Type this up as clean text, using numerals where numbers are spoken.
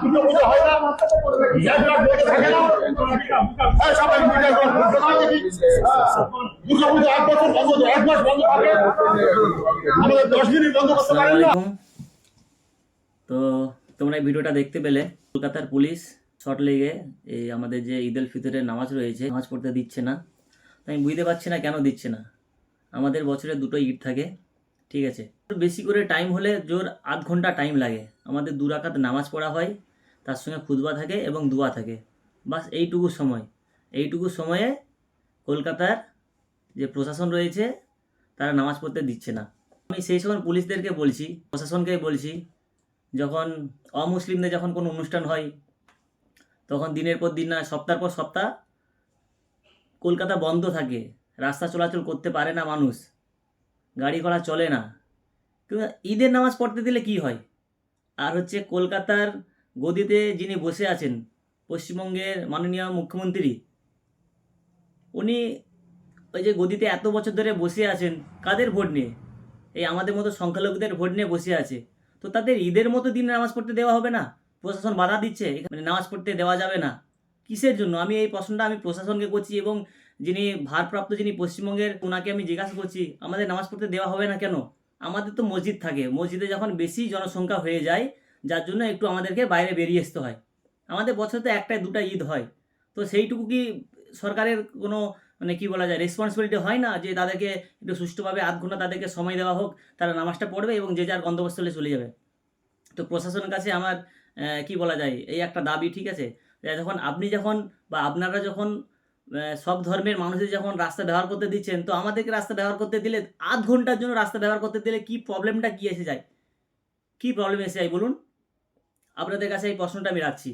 দুটো পুজো হয় না, এক লাখ বেঁচে থাকে না। সবাই দুর্গা পুজো 1 বছর বন্ধ, 1 মাস বন্ধ থাকে, আমাদের 10 মিনিট বন্ধ করতে পারেন না। তো তোমরা এই ভিডিওটা দেখতে পেলে, কলকাতার পুলিশ শর্ট লেগে এই আমাদের যে ঈদ উল ফিতরের নামাজ রয়েছে, নামাজ পড়তে দিচ্ছে না। আমি বুঝতে পারছি না কেন দিচ্ছে না। আমাদের বছরে 2টো ঈদ থাকে, ঠিক আছে, বেশি করে টাইম হলে জোর আধ ঘন্টা টাইম লাগে। আমাদের 2 রাকাত নামাজ পড়া হয়, তার সঙ্গে খুতবা থাকে এবং দোয়া থাকে, বাস এইটুকু সময়। এইটুকু সময়ে কলকাতার যে প্রশাসন রয়েছে তারা নামাজ পড়তে দিচ্ছে না। আমি সেই সময় পুলিশদেরকে বলছি, প্রশাসনকে বলছি, যখন অমুসলিমদের যখন কোনো অনুষ্ঠান হয় তখন দিনের পর দিন না, সপ্তাহের পর সপ্তাহ কলকাতা বন্ধ থাকে, রাস্তা চলাচল করতে পারে না মানুষ, গাড়ি ঘোড়া চলে না। কিন্তু ঈদের নামাজ পড়তে দিলে কি হয়? আর হচ্ছে কলকাতার গদিতে যিনি বসে আছেন, পশ্চিমবঙ্গের মাননীয় মুখ্যমন্ত্রী, উনি ওই যে গদিতে এত বছর ধরে বসে আছেন, কাদের ভোট নিয়ে? এই আমাদের মতো সংখ্যালঘুদের ভোট নিয়ে বসে আছে। তো তাদের ঈদের মতো দিন নামাজ পড়তে দেওয়া হবে না? প্রশাসন বাধা দিচ্ছে, মানে নামাজ পড়তে দেওয়া যাবে না, কিসের জন্য? আমি এই প্রশ্নটা আমি প্রশাসনকে করছি এবং যিনি ভারপ্রাপ্ত, যিনি পশ্চিমবঙ্গের, ওনাকে আমি জিজ্ঞাসা করছি, আমাদের নামাজ পড়তে দেওয়া হবে না কেন? আমাদের তো মসজিদ থাকে, মসজিদে যখন বেশি জনসংখ্যা হয়ে যায়, যার জন্য একটু আমাদেরকে বাইরে বেরিয়ে আসতে হয়। আমাদের বছরে তো 1টা 2টা ঈদ হয়, তো সেইটুকু কি সরকারের কোনো, মানে কি বলা যায়, রেসপন্সিবিলিটি হয় না যে তাদেরকে একটু সুষ্ঠুভাবে আধ ঘন্টা তাদেরকে সময় দেওয়া হোক, তারা নামাজটা পড়বে এবং যে যার গন্তব্যস্থলে চলে যাবে? তো প্রশাসনের কাছে আমার কি বলা যায়, এই একটা দাবি, ঠিক আছে, যখন আপনি যখন বা আপনারা যখন সব ধর্মের মানুষদের যখন রাস্তা ব্যবহার করতে দিচ্ছেন, তো আমাদেরকে রাস্তা ব্যবহার করতে দিলে, আধ ঘন্টার জন্য রাস্তা ব্যবহার করতে দিলে কি প্রবলেমটা কি এসে যায়? কি প্রবলেম এসে যায় বলুন? আপনাদের কাছে এই প্রশ্নটা আমি রাখছি।